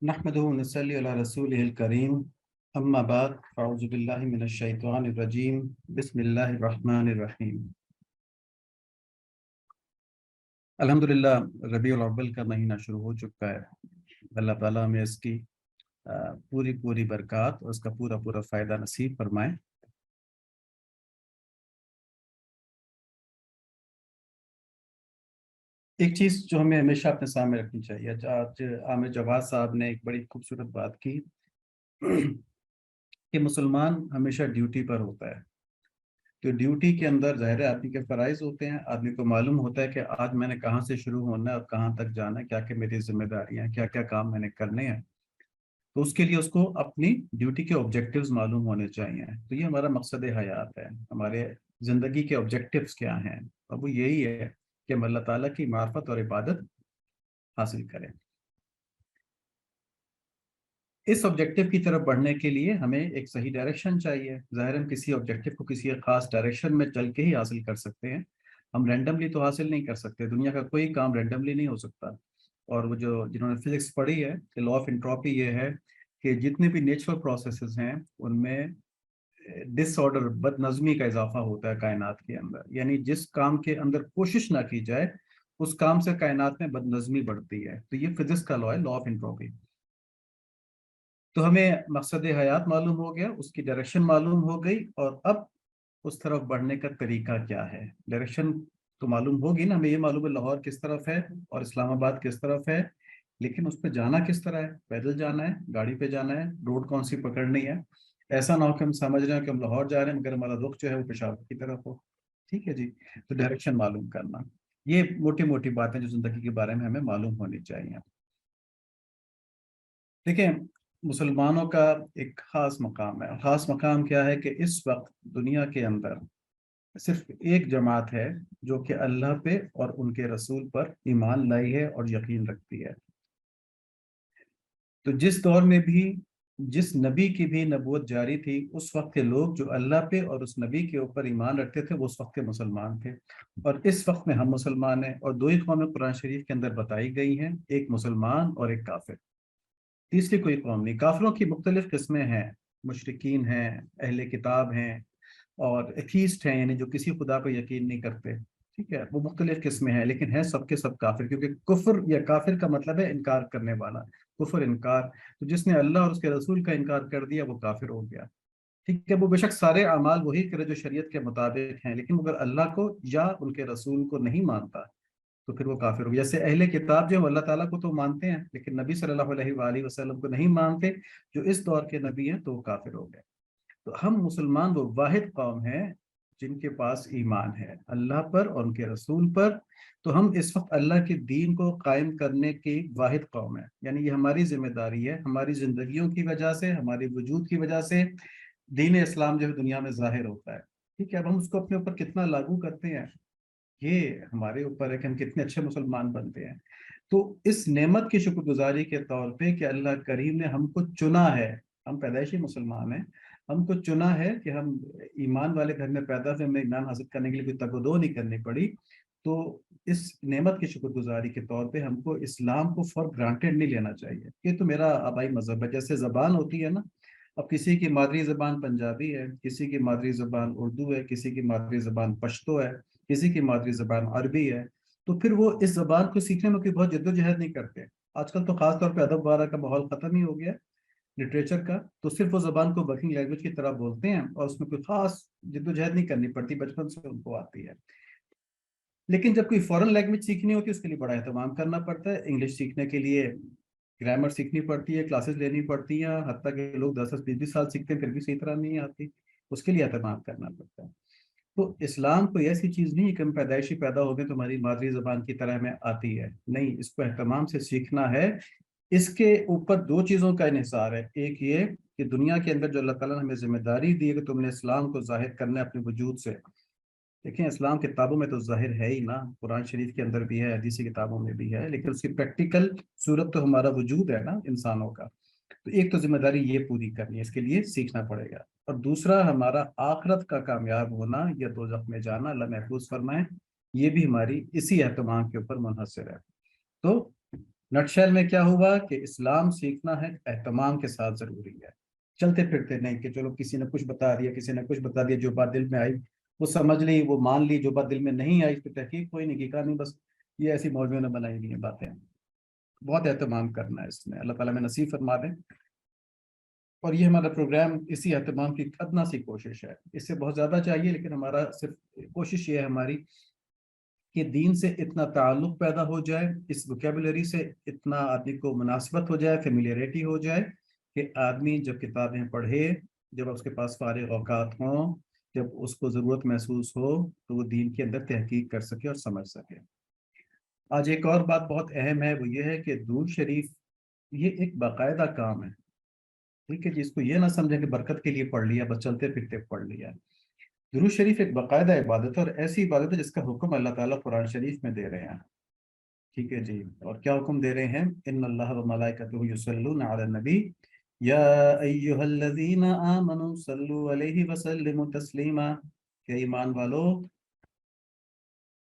نحمده ونصلي على رسوله الكريم اما بعد اعوذ باللہ من الشیطان الرجیم بسم اللہ الرحمن الرحیم۔ الحمدللہ ربیع الاول کا مہینہ شروع ہو چکا ہے۔ اللہ تعالیٰ ہمیں اس کی پوری برکات اور اس کا پورا فائدہ نصیب فرمائے۔ ایک چیز جو ہمیں ہمیشہ اپنے سامنے رکھنی چاہیے، آج عامر جواد صاحب نے ایک بڑی خوبصورت بات کی کہ مسلمان ہمیشہ ڈیوٹی پر ہوتا ہے۔ تو ڈیوٹی کے اندر ظاہر ہے آدمی کے فرائض ہوتے ہیں، آدمی کو معلوم ہوتا ہے کہ آج میں نے کہاں سے شروع ہونا ہے اور کہاں تک جانا ہے، کیا کیا میری ذمہ داریاں ہیں، کیا کیا کام میں نے کرنے ہیں۔ تو اس کے لیے اس کو اپنی ڈیوٹی کے آبجیکٹیوز معلوم ہونے چاہیے۔ تو یہ ہمارا مقصد حیات ہے، ہمارے زندگی کے آبجیکٹیوز کیا ہیں، اور وہ یہی ہے کہ ہم اللہ تعالیٰ کی معرفت اور عبادت حاصل کریں۔ اس آبجیکٹیو کی طرف بڑھنے کے لیے ہمیں ایک صحیح ڈائریکشن چاہیے۔ ظاہر ہم کسی آبجیکٹیو کو کسی ایک خاص ڈائریکشن میں چل کے ہی حاصل کر سکتے ہیں، ہم رینڈملی تو حاصل نہیں کر سکتے۔ دنیا کا کوئی کام رینڈملی نہیں ہو سکتا۔ اور وہ جنہوں نے فزکس پڑھی ہے کہ لا آف انٹروپی یہ ہے کہ جتنے بھی نیچرل پروسیسز ہیں ان میں ڈس آرڈر، بد نظمی کا اضافہ ہوتا ہے کائنات کے اندر۔ یعنی جس کام کے اندر کوشش نہ کی جائے اس کام سے کائنات میں بد نظمی بڑھتی ہے۔ تو یہ فزکس کا لا ہے، لا آف انٹروپی۔ تو ہمیں مقصد حیات معلوم ہو گیا، اس کی ڈائریکشن معلوم ہو گئی، اور اب اس طرف بڑھنے کا طریقہ کیا ہے۔ ڈائریکشن تو معلوم ہوگی نا، ہمیں یہ معلوم ہے لاہور کس طرف ہے اور اسلام آباد کس طرف ہے، لیکن اس پہ جانا کس طرح ہے؟ پیدل جانا ہے، گاڑی پہ جانا ہے، روڈ کون سی پکڑنی ہے؟ ایسا نہ ہو کہ ہم سمجھ رہے ہیں کہ ہم لاہور جا رہے ہیں مگر ہمارا رخ جو ہے وہ پشاور کی طرف ہو۔ ٹھیک ہے جی، تو ڈائریکشن معلوم کرنا، یہ موٹی باتیں جو زندگی کے بارے میں ہمیں معلوم ہونی چاہیے۔ دیکھیں، مسلمانوں کا ایک خاص مقام ہے۔ خاص مقام کیا ہے کہ اس وقت دنیا کے اندر صرف ایک جماعت ہے جو کہ اللہ پہ اور ان کے رسول پر ایمان لائی ہے اور یقین رکھتی ہے۔ تو جس دور میں بھی جس نبی کی بھی نبوت جاری تھی، اس وقت کے لوگ جو اللہ پہ اور اس نبی کے اوپر ایمان رکھتے تھے وہ اس وقت کے مسلمان تھے۔ اور اس وقت میں ہم مسلمان ہیں، اور دو ہی قومیں قرآن شریف کے اندر بتائی گئی ہیں، ایک مسلمان اور ایک کافر۔ تیسری کوئی قوم نہیں۔ کافروں کی مختلف قسمیں ہیں، مشرکین ہیں، اہل کتاب ہیں، اور ایتھیسٹ ہیں، یعنی جو کسی خدا پہ یقین نہیں کرتے۔ ٹھیک ہے، وہ مختلف قسمیں ہیں، لیکن ہیں سب کے سب کافر، کیونکہ کفر یا کافر کا مطلب ہے انکار کرنے والا۔ کفر انکار، تو جس نے اللہ اور اس کے رسول کا انکار کر دیا وہ کافر ہو گیا۔ ٹھیک ہے، وہ بے شک سارے اعمال وہی کرے جو شریعت کے مطابق ہیں، لیکن اگر اللہ کو یا ان کے رسول کو نہیں مانتا تو پھر وہ کافر ہو گیا۔ جیسے اہل کتاب جو اللہ تعالیٰ کو تو مانتے ہیں لیکن نبی صلی اللہ علیہ وآلہ وسلم کو نہیں مانتے، جو اس دور کے نبی ہیں، تو وہ کافر ہو گئے۔ تو ہم مسلمان وہ واحد قوم ہیں جن کے پاس ایمان ہے اللہ پر اور ان کے رسول پر۔ تو ہم اس وقت اللہ کے دین کو قائم کرنے کی واحد قوم ہے، یعنی یہ ہماری ذمہ داری ہے۔ ہماری زندگیوں کی وجہ سے، ہمارے وجود کی وجہ سے دین اسلام جو ہے دنیا میں ظاہر ہوتا ہے۔ ٹھیک ہے، اب ہم اس کو اپنے اوپر کتنا لاگو کرتے ہیں یہ ہمارے اوپر ہے کہ ہم کتنے اچھے مسلمان بنتے ہیں۔ تو اس نعمت کی شکر گزاری کے طور پہ کہ اللہ کریم نے ہم کو چنا ہے، ہم پیدائشی مسلمان ہیں، ہم کو چنا ہے کہ ہم ایمان والے گھر میں پیدا ہوئے، ہمیں ایمان حاصل کرنے کے لیے کوئی تگ و دو نہیں کرنی پڑی۔ تو اس نعمت کی شکر گزاری کے طور پہ ہم کو اسلام کو فار گرانٹیڈ نہیں لینا چاہیے۔ یہ تو میرا آبائی مذہب ہے، جیسے زبان ہوتی ہے نا، اب کسی کی مادری زبان پنجابی ہے، کسی کی مادری زبان اردو ہے، کسی کی مادری زبان پشتو ہے، کسی کی مادری زبان عربی ہے، تو پھر وہ اس زبان کو سیکھنے میں کوئی بہت جدوجہد نہیں کرتے۔ آج کل تو خاص طور پہ ادب وغیرہ کا ماحول ختم ہی ہو گیا، لٹریچر کا، تو صرف وہ زبان کو ورکنگ لینگویج کی طرح بولتے ہیں اور اس میں کوئی خاص جدوجہد نہیں کرنی پڑتی، بچپن سے ان کو آتی ہے۔ لیکن جب کوئی فورن لینگویج سیکھنی ہوتی ہے اس کے لیے بڑا اہتمام کرنا پڑتا ہے۔ انگلش سیکھنے کے لیے گرامر سیکھنی پڑتی ہے، کلاسز لینی پڑتی ہیں، حتیٰ کہ لوگ 10-20 سال سیکھتے ہیں پھر بھی صحیح طرح نہیں آتی، اس کے لیے اہتمام کرنا پڑتا ہے۔ تو اسلام کوئی ایسی چیز نہیں ہے کہ ہم پیدائشی پیدا ہو گئے تو ہماری مادری زبان کی طرح ہمیں آتی ہے، نہیں، اس کو اہتمام سے سیکھنا ہے۔ اس کے اوپر دو چیزوں کا انحصار ہے، ایک یہ کہ دنیا کے اندر جو اللہ تعالیٰ نے ہمیں ذمہ داری دی ہے کہ تم نے اسلام کو ظاہر کرنا ہے اپنے وجود سے۔ دیکھیں، اسلام کتابوں میں تو ظاہر ہے ہی نا، قرآن شریف کے اندر بھی ہے، حدیثی کتابوں میں بھی ہے، لیکن اس کی پریکٹیکل صورت تو ہمارا وجود ہے نا انسانوں کا۔ تو ایک تو ذمہ داری یہ پوری کرنی ہے، اس کے لیے سیکھنا پڑے گا، اور دوسرا ہمارا آخرت کا کامیاب ہونا یا دوزخ میں جانا، اللہ محفوظ فرمائے، یہ بھی ہماری اسی اہتمام کے اوپر منحصر ہے۔ تو نٹ شیل میں کیا ہوا کہ اسلام سیکھنا ہے اہتمام کے ساتھ ضروری ہے، چلتے پھرتے نہیں کہ چلو کسی نے کچھ بتا دیا، کسی نے کچھ بتا دیا، جو بات دل میں آئی وہ سمجھ لی، وہ مان لی، جو بات دل میں نہیں آئی اس پہ تحقیق کوئی نہیں کی، کہا نہیں بس یہ ایسی مولویوں نے بنائی ہوئی ہیں باتیں۔ بہت اہتمام کرنا ہے اس میں، اللہ تعالیٰ میں نصیب فرما دیں۔ اور یہ ہمارا پروگرام اسی اہتمام کی ادنا سی کوشش ہے، اس سے بہت زیادہ چاہیے لیکن ہمارا صرف کوشش یہ ہے ہماری کہ دین سے اتنا تعلق پیدا ہو جائے، اس ووکیبلری سے اتنا آدمی کو مناسبت ہو جائے، فیملیئرٹی ہو جائے کہ آدمی جب کتابیں پڑھے، جب اس کے پاس فارغ اوقات ہوں، جب اس کو ضرورت محسوس ہو تو وہ دین کے اندر تحقیق کر سکے اور سمجھ سکے۔ آج ایک اور بات بہت اہم ہے، وہ یہ ہے کہ درود شریف یہ ایک باقاعدہ کام ہے، ٹھیک ہے جی، اس کو یہ نہ سمجھیں کہ برکت کے لیے پڑھ لیا، بس چلتے پھرتے پڑھ لیا۔ درود شریف ایک باقاعدہ عبادت ہے، اور ایسی عبادت ہے جس کا حکم اللہ تعالیٰ قرآن شریف میں دے رہے ہیں، ٹھیک ہے جی۔ اور کیا حکم دے رہے ہیں؟ ان اللہ و ملائکتہ یصلون علی النبی یا ایھا الذین آمنوا صلوا علیہ وسلموا تسلیما، کہ ایمان والو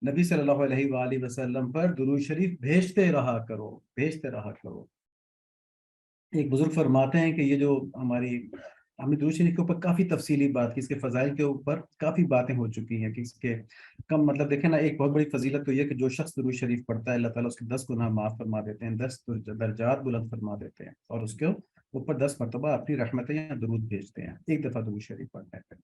نبی صلی اللہ علیہ وآلہ وسلم پر درود شریف بھیجتے رہا کرو، بھیجتے رہا کرو۔ ایک بزرگ فرماتے ہیں کہ یہ جو ہم نے درود شریف کے اوپر کافی تفصیلی بات کی، اس کے فضائل کے اوپر کافی باتیں ہو چکی ہیں کہ اس کے کم مطلب دیکھیں نا، ایک بہت بڑی فضیلت تو یہ کہ جو شخص درود شریف پڑھتا ہے اللہ تعالیٰ اس کے 10 گناہ معاف فرما دیتے ہیں، 10 درجات بلند فرما دیتے ہیں، اور اس کے اوپر 10 مرتبہ اپنی رحمتیں یا درود بھیجتے ہیں ایک دفعہ درود شریف پڑھنے پہ۔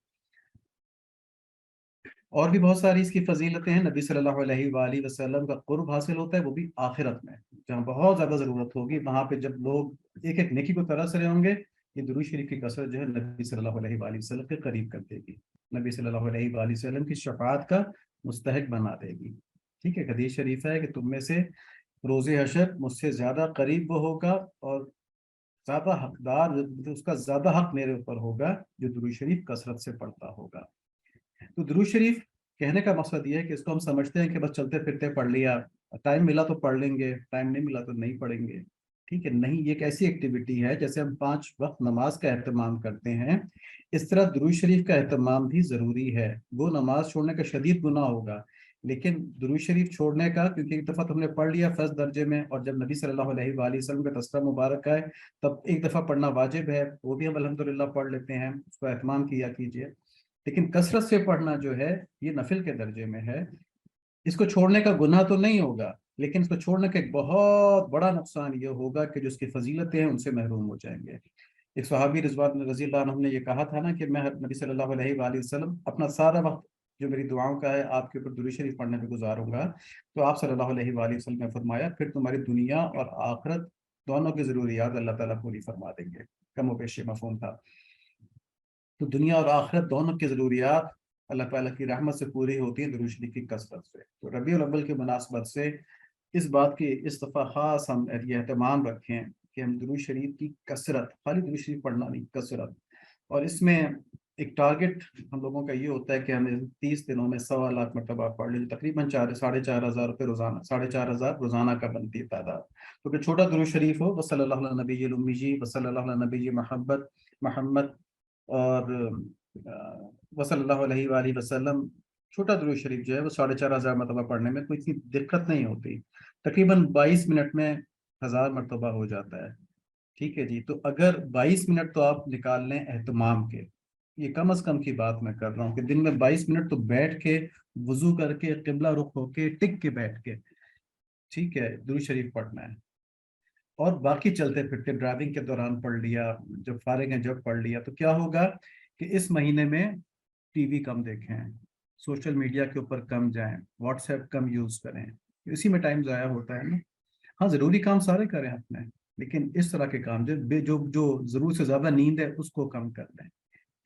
اور بھی بہت ساری اس کی فضیلتیں ہیں، نبی صلی اللہ علیہ وآلہ وسلم کا قرب حاصل ہوتا ہے، وہ بھی آخرت میں جہاں بہت زیادہ ضرورت ہوگی، وہاں پہ جب لوگ ایک ایک نیکی کو ترس رہے ہوں گے، یہ درود شریف کی کثرت جو ہے نبی صلی اللہ علیہ وآلہ وسلم کے قریب کر دے گی، نبی صلی اللہ علیہ وآلہ وسلم کی شفاعت کا مستحق بنا دے گی، ٹھیک ہے۔ حدیث شریف ہے کہ تم میں سے روز حشر مجھ سے زیادہ قریب وہ ہوگا اور زیادہ حقدار، اس کا زیادہ حق میرے اوپر ہوگا جو درود شریف کثرت سے پڑھتا ہوگا۔ تو درود شریف کہنے کا مقصد یہ ہے کہ اس کو ہم سمجھتے ہیں کہ بس چلتے پھرتے پڑھ لیا، ٹائم ملا تو پڑھ لیں گے، ٹائم نہیں ملا تو نہیں پڑھیں گے، ٹھیک ہے، نہیں، یہ ایک ایسی ایکٹیویٹی ہے جیسے ہم 5 وقت نماز کا اہتمام کرتے ہیں، اس طرح درود شریف کا اہتمام بھی ضروری ہے۔ وہ نماز چھوڑنے کا شدید گناہ ہوگا، لیکن درود شریف چھوڑنے کا، کیونکہ ایک دفعہ تم نے پڑھ لیا فرض درجے میں، اور جب نبی صلی اللہ علیہ وآلہ وسلم کا تذکرہ مبارک ہے تب ایک دفعہ پڑھنا واجب ہے، وہ بھی ہم الحمدللہ پڑھ لیتے ہیں، اس کا اہتمام کیا کیجیے۔ لیکن کثرت سے پڑھنا جو ہے یہ نفل کے درجے میں ہے، اس کو چھوڑنے کا گناہ تو نہیں ہوگا، لیکن اس کو چھوڑنے کا ایک بہت بڑا نقصان یہ ہوگا کہ جو اس کی فضیلتیں ہیں ان سے محروم ہو جائیں گے۔ ایک صحابی رضوان رضی اللہ عنہ نے یہ کہا تھا نا کہ میں نبی صلی اللہ علیہ وآلہ وسلم اپنا سارا وقت جو میری دعاؤں کا ہے آپ کے اوپر درود شریف پڑھنے پہ گزاروں گا، تو آپ صلی اللہ علیہ وآلہ وسلم نے فرمایا پھر تمہاری دنیا اور آخرت دونوں کی ضروریات اللہ تعالیٰ پوری فرما دیں گے، کم و بیش مفہوم تھا۔ تو دنیا اور آخرت دونوں کی ضروریات اللہ تعالیٰ کی رحمت سے پوری ہوتی ہیں درود شریف کی کثرت سے۔ تو ربیع الاول کی مناسبت سے اس بات کی اس دفعہ خاص ہم یہ اہتمام رکھیں کہ ہم درود شریف کی کثرت، خالی درود شریف پڑھنا نہیں، کثرت، اور اس میں ایک ٹارگٹ ہم لوگوں کا یہ ہوتا ہے کہ ہمیں 30 دنوں میں 1.25 لاکھ مرتبہ پڑھ لیں، تقریباً 4,500 روپے روزانہ، 4,500 روزانہ کا بنتی ہے تعداد۔ تو کہ چھوٹا درود شریف ہو، وصلی اللہ علی نبی الامی جی، وصلی اللہ علی نبی محمد، اور وصلی اللہ علیہ وآلہ وسلم، چھوٹا درود شریف جو ہے وہ 4,500 مرتبہ پڑھنے میں کوئی اتنی دقت نہیں ہوتی، تقریباً 22 منٹ میں 1000 مرتبہ ہو جاتا ہے، ٹھیک ہے جی۔ تو اگر 22 منٹ تو آپ نکال لیں اہتمام کے، یہ کم از کم کی بات میں کر رہا ہوں کہ دن میں 22 منٹ تو بیٹھ کے وضو کر کے قبلہ رخ ہو کے ٹک کے بیٹھ کے، ٹھیک ہے، درود شریف پڑھنا ہے، اور باقی چلتے پھرتے ڈرائیونگ کے دوران پڑھ لیا، جب فارغ ہیں جب پڑھ لیا، تو کیا ہوگا کہ اس مہینے میں ٹی وی کم دیکھیں، سوشل میڈیا کے اوپر کم جائیں، واٹس ایپ کم یوز کریں، اسی میں ٹائم ضائع ہوتا ہے نا۔ ہاں ضروری کام سارے کریں اپنے، لیکن اس طرح کے کام جو ضرورت سے زیادہ نیند ہے اس کو کم کر لیں،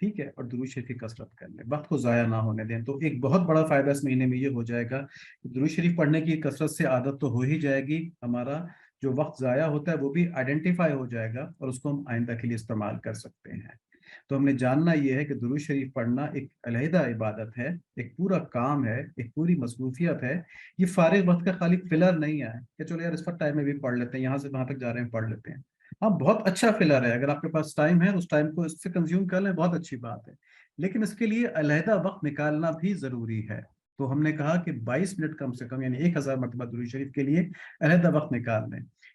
ٹھیک ہے، اور درود شریف کی کثرت کر لیں، وقت کو ضائع نہ ہونے دیں۔ تو ایک بہت بڑا فائدہ اس مہینے میں یہ ہو جائے گا کہ درود شریف پڑھنے کی کثرت سے عادت تو ہو ہی جائے گی، ہمارا جو وقت ضائع ہوتا ہے وہ بھی آئیڈینٹیفائی ہو جائے گا، اور اس کو ہم آئندہ کے لیے استعمال کر سکتے ہیں۔ تو ہم نے جاننا یہ ہے کہ درود شریف پڑھنا ایک علیحدہ عبادت ہے، ایک پورا کام ہے، ایک پوری مصروفیت ہے، یہ فارغ وقت کا خالی فلر نہیں ہے کہ چلو یار اس وقت ٹائم میں بھی پڑھ لیتے ہیں، یہاں سے وہاں تک جا رہے ہیں پڑھ لیتے ہیں۔ ہاں بہت اچھا فلر ہے، اگر آپ کے پاس ٹائم ہے اس ٹائم کو اس سے کنزیوم کر لیں، بہت اچھی بات ہے، لیکن اس کے لیے علیحدہ وقت نکالنا بھی ضروری ہے۔ تو ہم نے کہا کہ 22 منٹ کم سے کم، یعنی 1000 مرتبہ درود شریف کے لیے علیحدہ وقت نکال لیں۔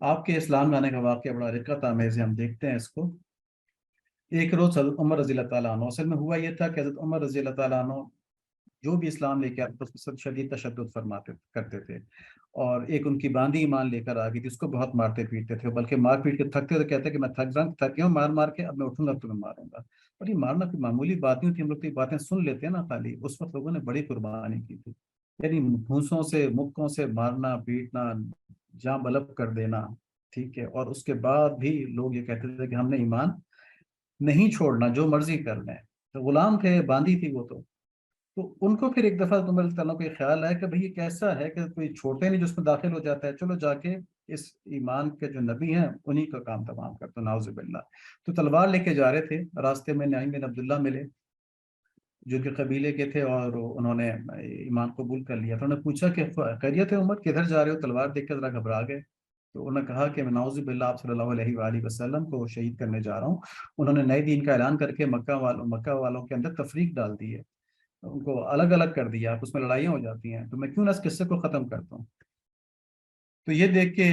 آپ کے اسلام لانے کا واقعہ بڑا رقت آمیز ہے، ہم دیکھتے ہیں اس کو۔ ایک روز حضرت عمر رضی اللہ تعالیٰ عنہ، اصل میں ہوا یہ تھا کہ حضرت عمر رضی اللہ تعالیٰ عنہ جو بھی اسلام لے کے آتے تھے اس پر شدید تشدد فرماتے کرتے تھے، اور ایک ان کی باندی ایمان لے کر آ گئی تھی، اس کو بہت مارتے پیٹتے تھے، بلکہ مار پیٹ کے تھکتے تو کہتے کہ میں تھک گیا ہوں مار مار کے، اب میں اٹھوں گا تمہیں ماروں گا۔ اور یہ مارنا کوئی معمولی بات نہیں ہوتی، ہم لوگ تو یہ باتیں سن لیتے ہیں نا خالی، اس وقت لوگوں نے بڑی قربانی کی تھی، یعنی بھونسوں سے مکوں سے مارنا پیٹنا، جاں بلب کر دینا، ٹھیک ہے، اور اس کے بعد بھی لوگ یہ کہتے تھے کہ ہم نے ایمان نہیں چھوڑنا، جو مرضی کر لیں، تو غلام تھے، باندی تھی وہ تو ان کو پھر ایک دفعہ تمہیں تعالیٰ کو یہ خیال آیا کہ بھئی یہ کیسا ہے کہ کوئی چھوٹے نہیں جو اس میں داخل ہو جاتا ہے، چلو جا کے اس ایمان کے جو نبی ہیں انہی کا کام تمام کر دو، نعوذ باللہ۔ تو تلوار لے کے جا رہے تھے، راستے میں نعیم بن عبداللہ ملے جو کہ قبیلے کے تھے، اور انہوں نے ایمان قبول کر لیا، تو انہوں نے پوچھا کہ خیریت ہے عمر، کدھر جا رہے ہو؟ تلوار دیکھ کر ذرا گھبرا گئے، تو انہوں نے کہا کہ میں نعوذ باللہ آپ صلی اللہ علیہ وآلہ وسلم کو شہید کرنے جا رہا ہوں۔ انہوں نے نئے دین کا اعلان کر کے مکہ والوں کے اندر تفریق ڈال دی ہے، ان کو الگ الگ کر دیا، آپ اس میں لڑائیاں ہو جاتی ہیں، تو میں کیوں نہ اس قصے کو ختم کرتا ہوں۔ تو یہ دیکھ کے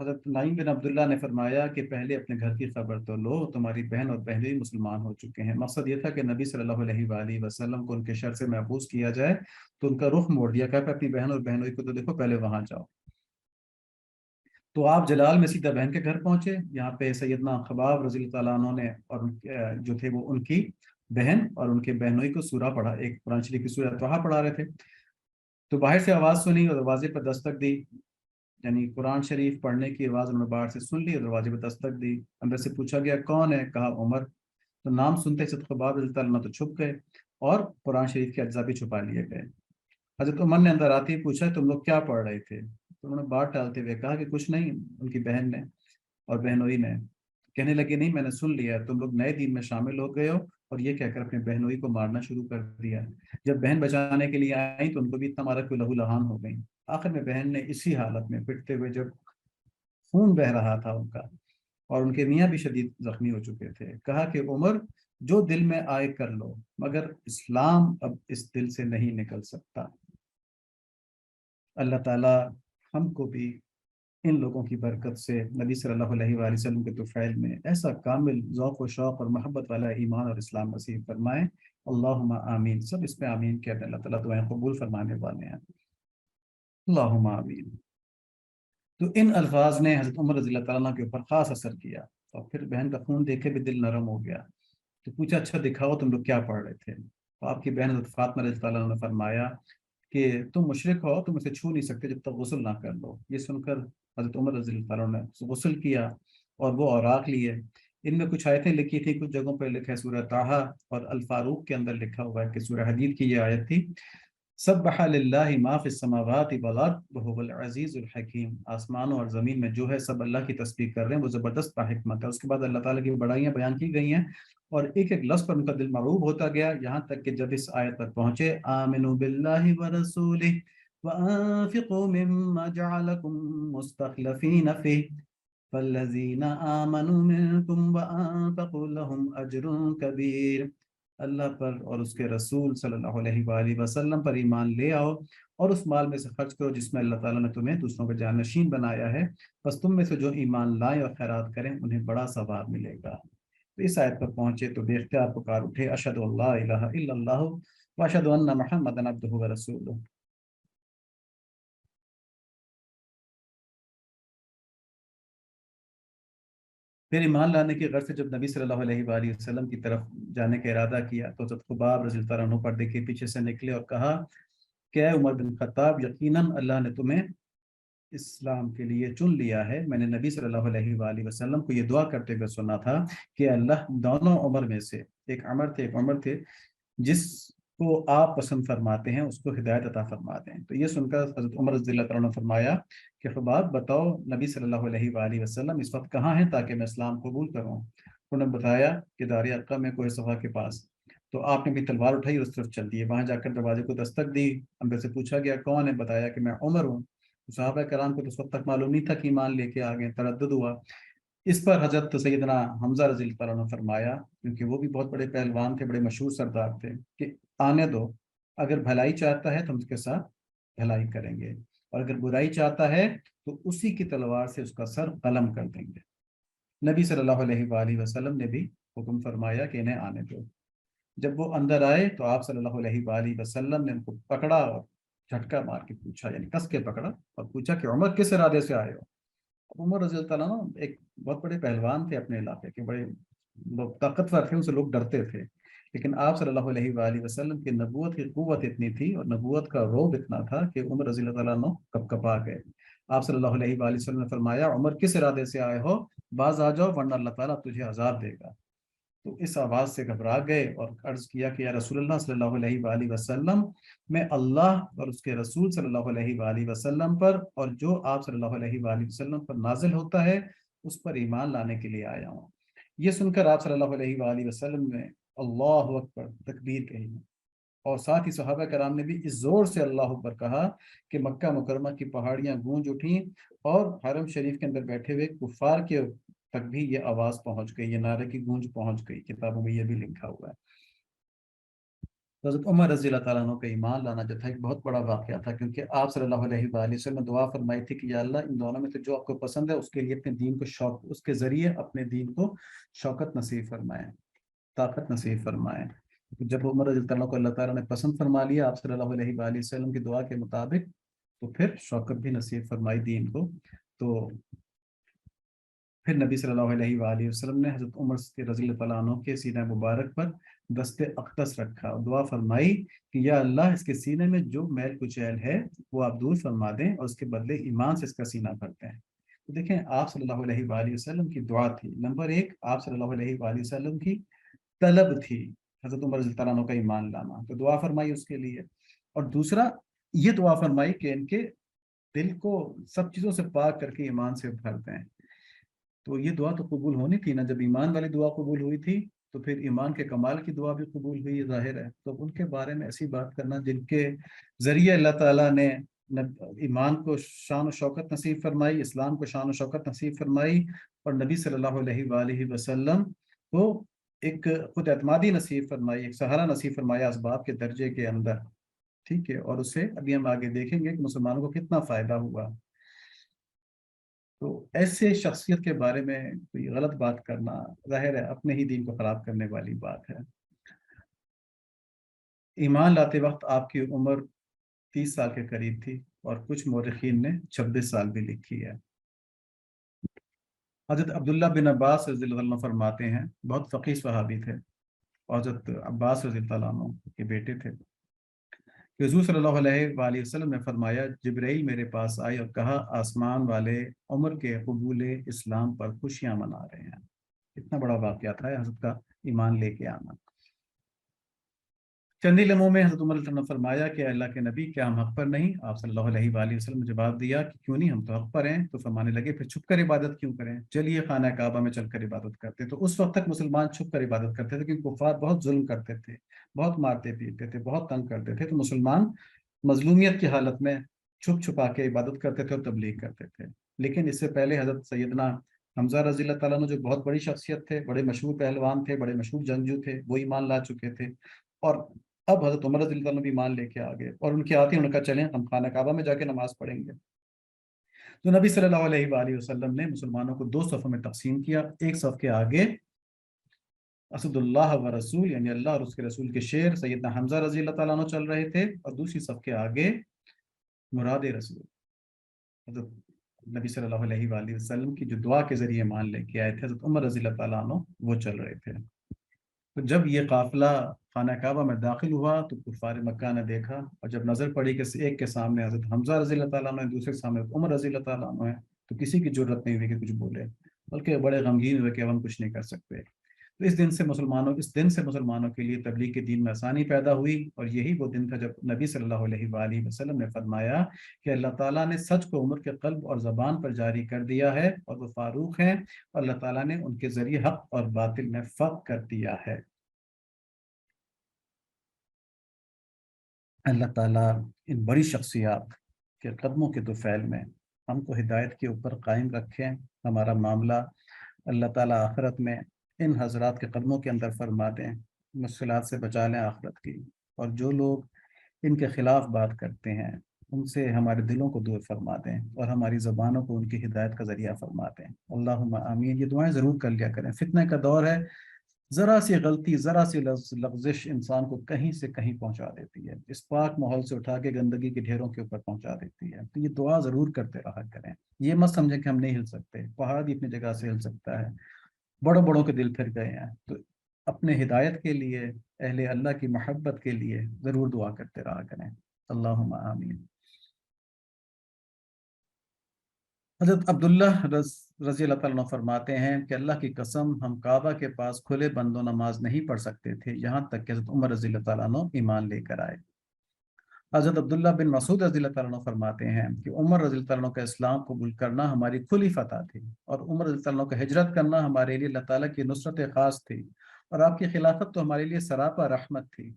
حضرت نعیم بن عبداللہ نے فرمایا کہ پہلے اپنے گھر کی خبر تو لو، تمہاری بہن اور بہنیں بھی مسلمان ہو چکے ہیں۔ مقصد یہ تھا کہ نبی صلی اللہ علیہ وآلہ وسلم کو ان کے شر سے محفوظ کیا جائے، تو ان کا رخ موڑ دیا، کہ اپنی بہن اور بہنوں کو تو دیکھو، پہلے وہاں جاؤ۔ تو آپ جلال میں سیدھا بہن کے گھر پہنچے، یہاں پہ سیدنا خباب رضی اللہ تعالیٰ عنہ نے اور جو تھے وہ ان کی بہن اور ان کے بہنوئی کو سورہ پڑھا، ایک قرآن شریف کی سورہ توحا پڑھا رہے تھے، تو باہر سے آواز سنی اور دروازے پر دستک دی، یعنی قرآن شریف پڑھنے کی آواز انہوں نے باہر سے سن لی اور دروازے پر دستک دی۔ اندر سے پوچھا گیا کون ہے؟ کہا عمر، تو نام سنتے صدق خباب رضی اللہ عنہ تو چھپ گئے اور قرآن شریف کے اجزاء بھی چھپا لیے گئے۔ حضرت عمر نے اندر آتے ہی پوچھا تم لوگ کیا پڑھ رہے تھے؟ تو انہوں نے بات ٹالتے ہوئے کہا کہ کچھ نہیں، ان کی بہن نے اور بہنوئی نے کہنے لگے نہیں میں نے سن لیا، تم لوگ نئے دین میں شامل ہو گئے ہو، اور یہ کہہ کر اپنے بہنوئی کو مارنا شروع کر دیا۔ جب بہن بچانے کے لیے آئیں تو ان کو بھی اتنا مارا کہ لہو لہان ہو گئیں۔ آخر میں بہن نے اسی حالت میں پٹتے ہوئے، جب خون بہ رہا تھا ان کا اور ان کے میاں بھی شدید زخمی ہو چکے تھے، کہا کہ عمر جو دل میں آئے کر لو، مگر اسلام اب اس دل سے نہیں نکل سکتا۔ اللہ تعالیٰ ہم کو بھی ان لوگوں کی برکت سے نبی صلی اللہ علیہ وآلہ وسلم کے طفیل میں ایسا کامل ذوق و شوق اور محبت والا ایمان اور اسلام نصیب فرمائے، اللہم آمین۔ سب اس پہ آمین کہتے ہیں، اللہ تعالیٰ دعائیں قبول فرمانے والے ہیں، اللہم آمین۔ تو ان الفاظ نے حضرت عمر رضی اللہ تعالیٰ عنہ کے اوپر خاص اثر کیا، اور پھر بہن کا خون دیکھے بھی دل نرم ہو گیا، تو پوچھا اچھا دکھاؤ تم لوگ کیا پڑھ رہے تھے؟ تو آپ کی بہن حضرت فاطمہ رضی اللہ تعالیٰ عنہ نے فرمایا کہ تم مشرک ہو، تم اسے چھو نہیں سکتے جب تک غسل نہ کر لو۔ یہ سن کر حضرت عمر رضی اللہ تعالیٰ عنہ نے غسل کیا اور وہ اوراق لیے، ان میں کچھ آیتیں لکھی تھی، کچھ جگہوں پہ لکھا ہے سورہ طٰہٰ، اور الفاروق کے اندر لکھا ہوا ہے کہ سورہ حدید کی یہ آیت تھی، سبح للہ ما فی السماوات والارض وهو العزیز الحکیم، آسمانوں اور زمین میں جو ہے سب اللہ کی تسبیح کر رہے ہیں، وہ زبردست حکمت ہے۔ اس کے بعد اللہ تعالیٰ کی بڑائیاں بیان کی گئی ہیں، اور ایک ایک لفظ پر ان کا دل مرعوب ہوتا گیا، یہاں تک کہ جب اس آیت پر پہنچے آمنوا باللہ ورسولہ وانفقوا مما جعلکم مستخلفین فیہ فالذین آمنوا منکم وانفقوا لهم اجر کبیر۔ اللہ پر اور اس کے رسول صلی اللہ علیہ وآلہ وسلم پر ایمان لے آؤ، اور اس مال میں سے خرچ کرو جس میں اللہ تعالیٰ نے تمہیں دوسروں کا جانشین بنایا ہے، بس تم میں سے جو ایمان لائیں اور خیرات کریں انہیں بڑا ثواب ملے گا۔ تو اس آیت پر پہنچے تو بے اختیار پکار اٹھے، اشہد ان لا الہ الا اللہ واشہد ان محمدا عبدہ ورسولہ۔ پھر ایمان لانے کی غرض سے جب نبی صلی اللہ علیہ وآلہ وسلم کی طرف جانے کا ارادہ کیا تو حضرت خباب رضی اللہ عنہ پر دیکھے پیچھے سے نکلے اور کہا کہ اے عمر بن خطاب، یقیناً اللہ نے تمہیں اسلام کے لیے چن لیا ہے۔ میں نے نبی صلی اللہ علیہ وآلہ وسلم کو یہ دعا کرتے ہوئے سنا تھا کہ اللہ دونوں عمر میں سے ایک عمر تھے جس کو آپ پسند فرماتے ہیں اس کو ہدایت عطا فرما دیں۔ تو یہ سن کر حضرت عمر رضی اللہ عنہ نے فرمایا کہ خباب بتاؤ نبی صلی اللہ علیہ وآلہ وسلم اس وقت کہاں ہیں تاکہ میں اسلام قبول کروں؟ انہوں نے بتایا کہ دار ارقم میں کوہ صفا کے پاس۔ تو آپ نے بھی تلوار اٹھائی اور اس طرف چل دیے، وہاں جا کر دروازے کو دستک دی، اندر سے پوچھا گیا کون ہے؟ بتایا کہ میں عمر ہوں۔ صحابہ کرام کو تو اس وقت تک معلوم نہیں تھا کہ ایمان لے کے آگے، تردد ہوا۔ اس پر حضرت سیدنا حمزہ رضی اللہ عنہ نے فرمایا، کیونکہ وہ بھی بہت بڑے پہلوان تھے، بڑے مشہور سردار تھے، کہ آنے دو، اگر بھلائی چاہتا ہے تو ہم اس کے ساتھ بھلائی کریں گے، اور اگر برائی چاہتا ہے تو اسی کی تلوار سے اس کا سر قلم کر دیں گے۔ نبی صلی اللہ علیہ وآلہ وسلم نے بھی حکم فرمایا کہ انہیں آنے دو۔ جب وہ اندر آئے تو آپ صلی اللہ علیہ وآلہ وسلم نے ان کو پکڑا اور جھٹکا مار کے پوچھا، یعنی کس کے پکڑا اور پوچھا کہ عمر کس ارادے سے آئے ہو؟ اب عمر رضی اللہ تعالیٰ عنہ ایک بہت بڑے پہلوان تھے اپنے علاقے کے، بڑے لوگ طاقتور تھے، ان سے لوگ ڈرتے تھے، لیکن آپ صلی اللہ علیہ وآلہ وسلم کی نبوت کی قوت اتنی تھی اور نبوت کا رعب اتنا تھا کہ عمر رضی اللہ تعالیٰ عنہ کپ کپا گئے۔ آپ صلی اللہ علیہ وآلہ وسلم نے فرمایا، عمر کس ارادے سے آئے ہو؟ باز آ جاؤ ورنہ اللہ تعالیٰ تجھے عذاب دے گا۔ تو اس آواز سے گھبرا گئے اور عرض کیا کہ یا رسول اللہ صلی اللہ علیہ وآلہ وسلم، میں اللہ اور اس کے رسول صلی اللہ علیہ وآلہ وسلم پر اور جو آپ صلی اللہ علیہ وآلہ وسلم پر نازل ہوتا ہے اس پر ایمان لانے کے لیے آیا ہوں۔ یہ سن کر آپ صلی اللہ علیہ وآلہ وسلم نے اللہ اکبر تکبیر کہی اور ساتھ ہی صحابہ کرام نے بھی اس زور سے اللہ اکبر کہا کہ مکہ مکرمہ کی پہاڑیاں گونج اٹھیں اور حرم شریف کے اندر بیٹھے ہوئے کفار کے تک بھی یہ آواز پہنچ گئی، یہ نعرے کی گونج پہنچ گئی، کتابوں میں یہ بھی لکھا ہوا ہے۔ تو حضرت عمر رضی اللہ تعالیٰ عنہ کا ایمان لانا جو تھا ایک بہت بڑا واقعہ تھا، کیونکہ آپ صلی اللہ علیہ وآلہ وسلم نے دعا فرمائی تھی کہ یا اللہ ان دونوں میں سے جو آپ کو پسند ہے اس کے لیے اپنے دین کو شوق، اس کے ذریعے اپنے دین کو شوکت نصیب فرمائیں، طاقت نصیب فرمائیں۔ جب عمر رضی اللہ عنہ کو اللہ تعالیٰ نے پسند فرما لیا آپ صلی اللہ علیہ وآلہ وسلم کی دعا کے مطابق، تو پھر شوکت بھی نصیب فرمائی دین کو۔ تو پھر نبی صلی اللہ علیہ وآلہ وسلم نے حضرت عمر رضی اللہ تعالیٰ عنہ کے سینہ مبارک پر دست اقدس رکھا اور دعا فرمائی کہ یا اللہ اس کے سینے میں جو میل کچیل ہے وہ آپ دور فرما دیں اور اس کے بدلے ایمان سے اس کا سینہ بھرتے ہیں۔ تو دیکھیں آپ صلی اللہ علیہ وآلہ وسلم کی دعا تھی، نمبر ایک آپ صلی اللہ علیہ وآلہ وسلم کی طلب تھی حضرت عمر رضی اللہ عنہ کا ایمان لانا، تو دعا فرمائی اس کے لیے، اور دوسرا یہ دعا فرمائی کہ ان کے دل کو سب چیزوں سے پاک کر کے ایمان سے بھر دیں۔ تو یہ دعا تو قبول ہونی تھی نا، جب ایمان والی دعا قبول ہوئی تھی تو پھر ایمان کے کمال کی دعا بھی قبول ہوئی، ظاہر ہے۔ تو ان کے بارے میں ایسی بات کرنا جن کے ذریعے اللہ تعالیٰ نے ایمان کو شان و شوکت نصیب فرمائی، اسلام کو شان و شوکت نصیب فرمائی، اور نبی صلی اللہ علیہ وآلہ وسلم کو ایک خود اعتمادی نصیب فرمائی، ایک سہارا نصیب فرمایا اسباب کے درجے کے اندر، ٹھیک ہے، اور اسے ابھی ہم آگے دیکھیں گے کہ مسلمانوں کو کتنا فائدہ ہوا۔ تو ایسے شخصیت کے بارے میں کوئی غلط بات کرنا ظاہر ہے اپنے ہی دین کو خراب کرنے والی بات ہے۔ ایمان لاتے وقت آپ کی عمر 30 سال کے قریب تھی اور کچھ مورخین نے 26 سال بھی لکھی ہے۔ حضرت عبداللہ بن عباس رضی اللہ عنہ فرماتے ہیں، بہت فقیہ صحابی تھے اور حضرت عباس رضی اللہ عنہ کے بیٹے تھے، کہ حضور صلی اللہ علیہ وآلہ وسلم نے فرمایا جبرائیل میرے پاس آئے اور کہا آسمان والے عمر کے قبول اسلام پر خوشیاں منا رہے ہیں۔ اتنا بڑا واقعہ تھا حضرت کا ایمان لے کے آنا۔ چند ہی لمحوں میں حضرت عمر نے فرمایا کہ اللہ کے نبی کیا ہم حق پر نہیں؟ آپ صلی اللہ علیہ وآلہ وسلم نے جواب دیا کہ کیوں نہیں، ہم تو حق پر ہیں۔ تو فرمانے لگے پھر چھپ کر عبادت کیوں کریں، چلیے خانہ کعبہ میں چل کر عبادت کرتے۔ تو اس وقت تک مسلمان چھپ کر عبادت کرتے تھے کیونکہ کفار بہت ظلم کرتے تھے، بہت مارتے پیٹتے تھے، بہت تنگ کرتے تھے، تو مسلمان مظلومیت کی حالت میں چھپ چھپا کے عبادت کرتے تھے اور تبلیغ کرتے تھے۔ لیکن اس سے پہلے حضرت سیدنا حمزہ رضی اللہ تعالیٰ عنہ جو بہت بڑی شخصیت تھے، بڑے مشہور پہلوان تھے، بڑے مشہور جنگجو تھے، وہ ایمان لا چکے تھے، اور اب حضرت عمر رضی اللہ عنہ بھی ایمان لے کے آ گئے، اور ان کے آتے انہوں نے کہا چلیں ہم خانہ کعبہ میں جا کے نماز پڑھیں گے۔ تو نبی صلی اللہ علیہ وآلہ وسلم نے مسلمانوں کو 2 صفوں میں تقسیم کیا، ایک صف کے آگے اسد اللہ و رسول یعنی اللہ اور اس کے رسول کے شیر سیدنا حمزہ رضی اللہ تعالیٰ عنہ چل رہے تھے، اور دوسری صف کے آگے مراد رسول حضرت نبی صلی اللہ علیہ وآلہ وسلم کی جو دعا کے ذریعے ایمان لے کے آئے تھے حضرت عمر رضی اللہ تعالیٰ عنہ، وہ چل رہے تھے۔ تو جب یہ قافلہ خانہ کعبہ میں داخل ہوا تو کفار مکہ نے دیکھا، اور جب نظر پڑی کہ ایک کے سامنے حضرت حمزہ رضی اللہ تعالیٰ عنہ ہے، دوسرے کے سامنے عمر رضی اللہ تعالیٰ عنہ ہے، تو کسی کی جرت نہیں ہوئی کہ کچھ بولے، بلکہ بڑے غمگین ہوئے کہ اب ہم کچھ نہیں کر سکتے۔ تو اس دن سے مسلمانوں کے لیے تبلیغ کے دین میں آسانی پیدا ہوئی، اور یہی وہ دن تھا جب نبی صلی اللہ علیہ وآلہ وسلم نے فرمایا کہ اللہ تعالیٰ نے سچ کو عمر کے قلب اور زبان پر جاری کر دیا ہے، اور وہ فاروق ہیں، اور اللہ تعالیٰ نے ان کے ذریعے حق اور باطل میں فرق کر دیا ہے۔ اللہ تعالیٰ ان بڑی شخصیات کے قدموں کے طفیل میں ہم کو ہدایت کے اوپر قائم رکھیں، ہمارا معاملہ اللہ تعالیٰ آخرت میں ان حضرات کے قدموں کے اندر فرما دیں، مشکلات سے بچا لیں آخرت کی، اور جو لوگ ان کے خلاف بات کرتے ہیں ان سے ہمارے دلوں کو دور فرما دیں اور ہماری زبانوں کو ان کی ہدایت کا ذریعہ فرما دیں۔ اللہم آمین۔ یہ دعائیں ضرور کر لیا کریں، فتنہ کا دور ہے، ذرا سی غلطی، ذرا سی لغزش انسان کو کہیں سے کہیں پہنچا دیتی ہے، اس پاک ماحول سے اٹھا کے گندگی کے ڈھیروں کے اوپر پہنچا دیتی ہے۔ تو یہ دعا ضرور کرتے رہا کریں، یہ مت سمجھیں کہ ہم نہیں ہل سکتے، پہاڑ بھی اپنی جگہ سے ہل سکتا ہے، بڑوں بڑوں کے دل پھر گئے ہیں، تو اپنے ہدایت کے لیے، اہل اللہ کی محبت کے لیے ضرور دعا کرتے رہا کریں۔ اللہم آمین۔ حضرت عبداللہ رضی اللہ تعالیٰ عنہ فرماتے ہیں کہ اللہ کی قسم ہم کعبہ کے پاس کھلے بندوں نماز نہیں پڑھ سکتے تھے یہاں تک کہ حضرت عمر رضی اللہ تعالیٰ عنہ ایمان لے کر آئے۔ حضرت عبداللہ بن مسعود رضی اللہ تعالیٰ عنہ فرماتے ہیں کہ عمر رضی اللہ تعالیٰ عنہ کا اسلام قبول کرنا ہماری کھلی فتح تھی، اور عمر رضی اللہ تعالیٰ عنہ کا ہجرت کرنا ہمارے لیے اللہ تعالیٰ کی نصرت خاص تھی، اور آپ کی خلافت تو ہمارے لیے سراپا رحمت تھی۔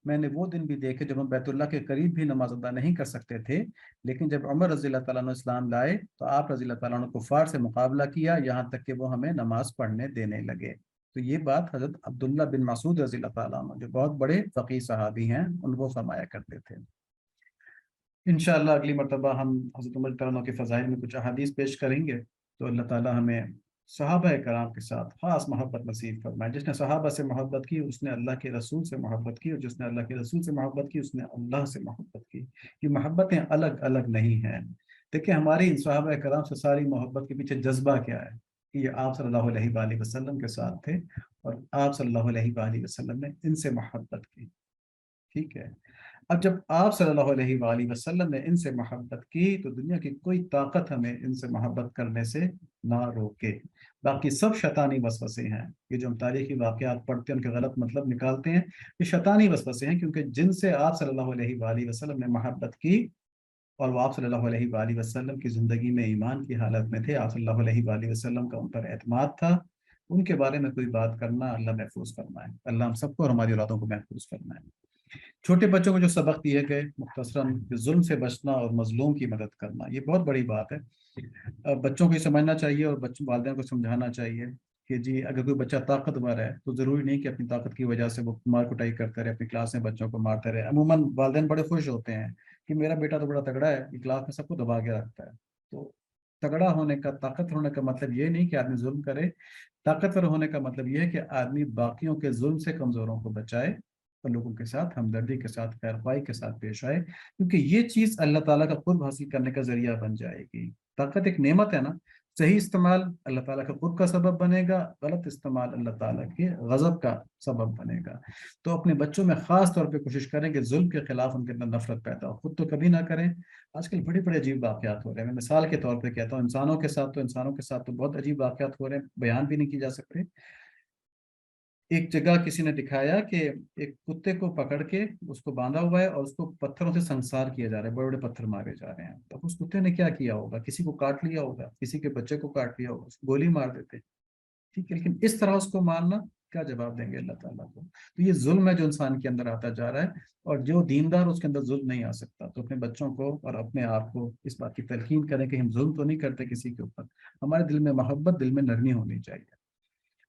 میں نے وہ دن بھی دیکھے جب ہم بیت اللہ کے قریب بھی نماز ادا نہیں کر سکتے تھے، لیکن جب عمر رضی اللہ تعالیٰ عنہ اسلام لائے تو آپ رضی اللہ تعالیٰ عنہ کفار سے مقابلہ کیا، یہاں تک کہ وہ ہمیں نماز پڑھنے دینے لگے۔ تو یہ بات حضرت عبداللہ بن مسعود رضی اللہ تعالیٰ عنہ جو بہت بڑے فقیہ صحابی ہیں ان وہ فرمایا کرتے تھے۔ انشاءاللہ اگلی مرتبہ ہم حضرت عمر رضی اللہ عنہ کے فضائل میں کچھ احادیث پیش کریں گے، تو اللہ تعالیٰ ہمیں صحابہ کرام کے ساتھ خاص محبت نصیب فرمائے۔ جس نے صحابہ سے محبت کی اس نے اللہ کے رسول سے محبت کی، اور جس نے اللہ کے رسول سے محبت کی اس نے اللہ سے محبت کی۔ یہ محبتیں الگ الگ نہیں ہیں۔ دیکھیں ہماری ان صحابہ کرام سے ساری محبت کے پیچھے جذبہ کیا ہے کہ یہ آپ صلی اللہ علیہ وآلہ وسلم کے ساتھ تھے، اور آپ صلی اللہ علیہ وآلہ وسلم نے ان سے محبت کی۔ ٹھیک ہے، اب جب آپ صلی اللہ علیہ وآلہ وسلم نے ان سے محبت کی تو دنیا کی کوئی طاقت ہمیں ان سے محبت کرنے سے نہ روکے۔ باقی سب شیطانی وسوسے ہیں، یہ جو ہم تاریخی واقعات پڑھتے ہیں ان کے غلط مطلب نکالتے ہیں، یہ شیطانی وسوسے ہیں، کیونکہ جن سے آپ صلی اللہ علیہ وآلہ وسلم نے محبت کی اور وہ آپ صلی اللہ علیہ وآلہ وسلم کی زندگی میں ایمان کی حالت میں تھے، آپ صلی اللہ علیہ وآلہ وسلم کا ان پر اعتماد تھا، ان کے بارے میں کوئی بات کرنا اللہ محفوظ فرمائے۔ اللہ ہم سب کو اور ہماری اولادوں کو محفوظ فرمائے۔ چھوٹے بچوں کو جو سبق دیے گئے مختصراً کہ ظلم سے بچنا اور مظلوم کی مدد کرنا، یہ بہت بڑی بات ہے۔ بچوں کو یہ سمجھنا چاہیے اور بچوں والدین کو سمجھانا چاہیے کہ جی اگر کوئی بچہ طاقتور ہے تو ضروری نہیں کہ اپنی طاقت کی وجہ سے وہ مار کٹائی کرتا رہے، اپنی کلاس میں بچوں کو مارتا رہے۔ عموماً والدین بڑے خوش ہوتے ہیں کہ میرا بیٹا تو بڑا تگڑا ہے، یہ کلاس میں سب کو دبا کے رکھتا ہے۔ تو تگڑا ہونے کا، طاقتور ہونے کا مطلب یہ نہیں کہ آدمی ظلم کرے، طاقتور ہونے کا مطلب یہ ہے کہ آدمی باقیوں کے ظلم سے کمزوروں کو بچائے اور لوگوں کے ساتھ ہمدردی کے ساتھ، خیر خواہی کے ساتھ پیش آئے، کیونکہ یہ چیز اللہ تعالیٰ کا قرب حاصل کرنے کا ذریعہ بن جائے گی۔ طاقت ایک نعمت ہے نا، صحیح استعمال اللہ تعالیٰ کا قرب کا سبب بنے گا، غلط استعمال اللہ تعالیٰ کے غضب کا سبب بنے گا۔ تو اپنے بچوں میں خاص طور پہ کوشش کریں کہ ظلم کے خلاف ان کے اندر نفرت پیدا ہو، خود تو کبھی نہ کریں۔ آج کل بڑے بڑے عجیب واقعات ہو رہے ہیں، میں مثال کے طور پہ کہتا ہوں، انسانوں کے ساتھ تو بہت عجیب واقعات ہو رہے ہیں، بیان بھی نہیں کی جا سکتے۔ ایک جگہ کسی نے دکھایا کہ ایک کتے کو پکڑ کے اس کو باندھا ہوا ہے اور اس کو پتھروں سے سنسار کیا جا رہا ہے، بڑے بڑے پتھر مارے جا رہے ہیں۔ تو اس کتے نے کیا کیا ہوگا؟ کسی کو کاٹ لیا ہوگا، کسی کے بچے کو کاٹ لیا ہوگا، اس کو گولی مار دیتے، ٹھیک ہے، لیکن اس طرح اس کو مارنا، کیا جواب دیں گے اللہ تعالیٰ کو؟ تو یہ ظلم ہے جو انسان کے اندر آتا جا رہا ہے، اور جو دیندار اس کے اندر ظلم نہیں آ سکتا۔ تو اپنے بچوں کو اور اپنے آپ کو اس بات کی تلقین کریں کہ ہم ظلم تو نہیں کرتے کسی کے اوپر، ہمارے دل میں محبت، دل میں نرمی ہونی چاہیے۔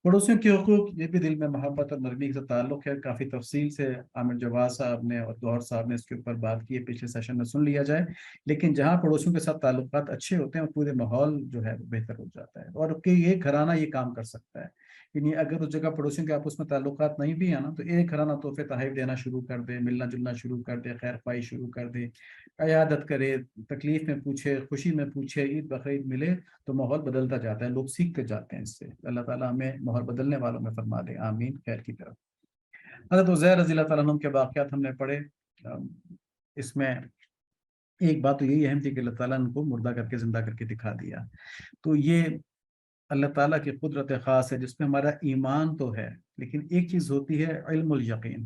پڑوسیوں کے حقوق، یہ بھی دل میں محبت اور نرمی سے تعلق ہے، کافی تفصیل سے عامر جواد صاحب نے اور گوہر صاحب نے اس کے اوپر بات کی ہے، پچھلے سیشن میں سن لیا جائے۔ لیکن جہاں پڑوسیوں کے ساتھ تعلقات اچھے ہوتے ہیں اور پورے ماحول جو ہے بہتر ہو جاتا ہے، اور کہ یہ گھرانہ یہ کام کر سکتا ہے، یعنی اگر اس جگہ پڑوسیوں کے آپس میں تعلقات نہیں بھی ہیں نا، تو ایک گھرانہ تحفے تحائف دینا شروع کر دے، ملنا جلنا شروع کر دے، خیر خواہی شروع کر دے، عیادت کرے، تکلیف میں پوچھے، خوشی میں پوچھے، عید بقرعید ملے، تو ماحول بدلتا جاتا ہے، لوگ سیکھتے جاتے ہیں اس سے۔ اللہ تعالیٰ ہمیں ماحول بدلنے والوں میں فرما دے، آمین، خیر کی طرف۔ حضرت عزیر رضی اللہ تعالیٰ عنہ کے واقعات ہم نے پڑھے، اس میں ایک بات تو یہی اہم تھی کہ اللہ تعالیٰ نے ان کو مردہ کر کے زندہ کر کے دکھا دیا۔ تو یہ اللہ تعالیٰ کی قدرت خاص ہے جس میں ہمارا ایمان تو ہے، لیکن ایک چیز ہوتی ہے علم الیقین،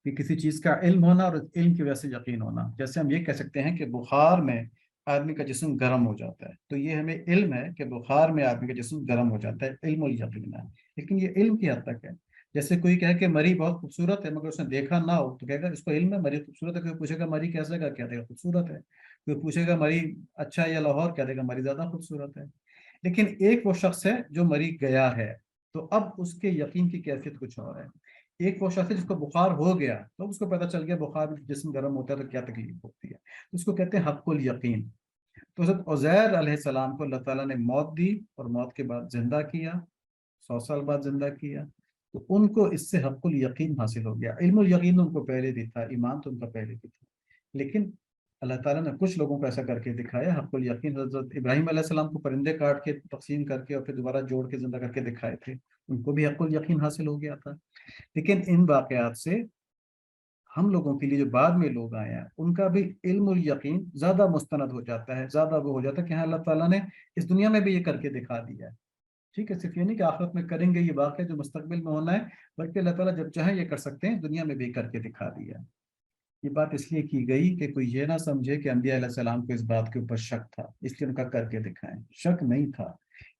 کہ کسی چیز کا علم ہونا اور علم کی وجہ سے یقین ہونا۔ جیسے ہم یہ کہہ سکتے ہیں کہ بخار میں آدمی کا جسم گرم ہو جاتا ہے، تو یہ ہمیں علم ہے کہ بخار میں آدمی کا جسم گرم ہو جاتا ہے، علم الیقین ہے، لیکن یہ علم کی حد تک ہے۔ جیسے کوئی کہے کہ مری بہت خوبصورت ہے مگر اس نے دیکھا نہ ہو تو کہے گا اس کو علم ہے مری خوبصورت ہے، کوئی پوچھے گا مری کیسے گا، کہہ دے گا خوبصورت ہے، کوئی پوچھے گا مری اچھا ہے یا لاہور، کہہ دے گا مری زیادہ خوبصورت ہے۔ لیکن ایک وہ شخص ہے جو مری گیا ہے، تو اب اس کے یقین کی کیفیت کچھ اور ہے۔ ایک وہ شخص ہے جس کو بخار ہو گیا تو اس کو پتہ چل گیا بخار میں جسم گرم ہوتا ہے تو کیا تکلیف ہوتی ہے، اس کو کہتے ہیں حق الیقین۔ تو حضرت عزیر علیہ السلام کو اللہ تعالیٰ نے موت دی اور موت کے بعد زندہ کیا، 100 سال بعد زندہ کیا، تو ان کو اس سے حق الیقین حاصل ہو گیا۔ علم الیقین ان کو پہلے بھی تھا، ایمان تو ان کا پہلے بھی تھا، لیکن اللہ تعالیٰ نے کچھ لوگوں کو ایسا کر کے دکھایا حق الیقین۔ حضرت ابراہیم علیہ السلام کو پرندے کاٹ کے تقسیم کر کے اور پھر دوبارہ جوڑ کے زندہ کر کے دکھائے تھے، ان کو بھی حق الیقین حاصل ہو گیا تھا۔ لیکن ان واقعات سے ہم لوگوں کے لیے جو بعد میں لوگ آئے ہیں ان کا بھی علم الیقین زیادہ مستند ہو جاتا ہے، زیادہ وہ ہو جاتا ہے کہ ہاں اللہ تعالیٰ نے اس دنیا میں بھی یہ کر کے دکھا دیا ہے۔ ٹھیک ہے، صرف یہ نہیں کہ آخرت میں کریں گے یہ واقعہ جو مستقبل میں ہونا ہے، بلکہ اللہ تعالیٰ جب چاہیں یہ کر سکتے ہیں، دنیا میں بھی کر کے دکھا دیا ہے۔ یہ بات اس لیے کی گئی کہ کوئی یہ نہ سمجھے کہ انبیاء علیہ السلام کو اس بات کے اوپر شک تھا اس لیے ان کا کر کے دکھائیں، شک نہیں تھا،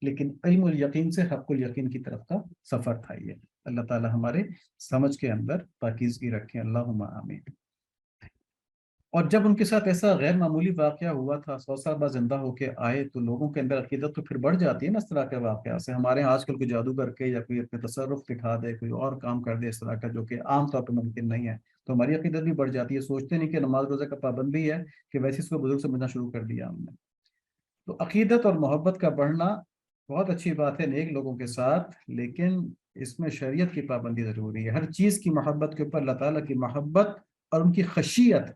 لیکن علم الیقین سے حق الیقین کی طرف کا سفر تھا یہ۔ اللہ تعالیٰ ہمارے سمجھ کے اندر پاکیزگی رکھیں، اللہم آمین۔ اور جب ان کے ساتھ ایسا غیر معمولی واقعہ ہوا تھا، 100 سال بعد زندہ ہو کے آئے، تو لوگوں کے اندر عقیدت تو پھر بڑھ جاتی ہے نا اس طرح کے واقعات سے۔ ہمارے یہاں آج کل کوئی جادو کر کے یا کوئی اپنے تصرف دکھا دے، کوئی اور کام کر دے اس طرح کا جو کہ عام طور پہ ممکن نہیں ہے، تو ہماری عقیدت بھی بڑھ جاتی ہے۔ سوچتے نہیں کہ نماز روزہ کا پابند بھی ہے کہ ویسے اس کو بزرگ سمجھنا شروع کر دیا ہم نے۔ تو عقیدت اور محبت کا بڑھنا بہت اچھی بات ہے نیک لوگوں کے ساتھ، لیکن اس میں شریعت کی پابندی ضروری ہے۔ ہر چیز کی محبت کے اوپر اللہ تعالیٰ کی محبت اور ان کی خشیت،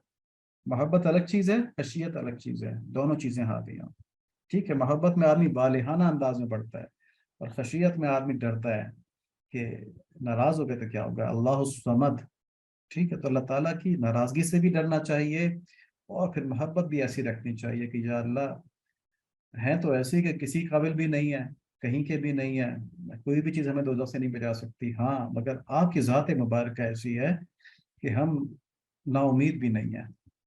محبت الگ چیز ہے، خشیت الگ چیز ہے، دونوں چیزیں ہاتھ ہوں۔ ٹھیک ہے، محبت میں آدمی بالہانہ انداز میں بڑھتا ہے اور خشیت میں آدمی ڈرتا ہے کہ ناراض ہو گئے تو کیا ہوگا، اللہ الصمد۔ ٹھیک ہے، تو اللہ تعالیٰ کی ناراضگی سے بھی ڈرنا چاہیے اور پھر محبت بھی ایسی رکھنی چاہیے کہ یا اللہ ہیں تو ایسی کہ کسی قابل بھی نہیں ہے، کہیں کے بھی نہیں ہے، کوئی بھی چیز ہمیں دوزخ سے نہیں بچا سکتی، ہاں مگر آپ کی ذات مبارکہ ایسی ہے کہ ہم نا امید بھی نہیں ہیں،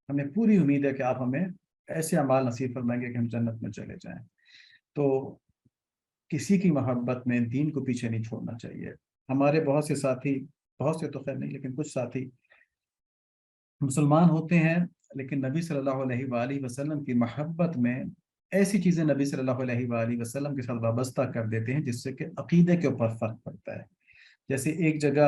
ہمیں پوری امید ہے کہ آپ ہمیں ایسے اعمال نصیب فرمائیں گے کہ ہم جنت میں چلے جائیں۔ تو کسی کی محبت میں دین کو پیچھے نہیں چھوڑنا چاہیے۔ ہمارے بہت سے ساتھی، بہت سے تو خیر نہیں لیکن کچھ ساتھی مسلمان ہوتے ہیں لیکن نبی صلی اللہ علیہ وآلہ وسلم کی محبت میں ایسی چیزیں نبی صلی اللہ علیہ وآلہ وسلم کے ساتھ وابستہ کر دیتے ہیں جس سے کہ عقیدے کے اوپر فرق پڑتا ہے۔ جیسے ایک جگہ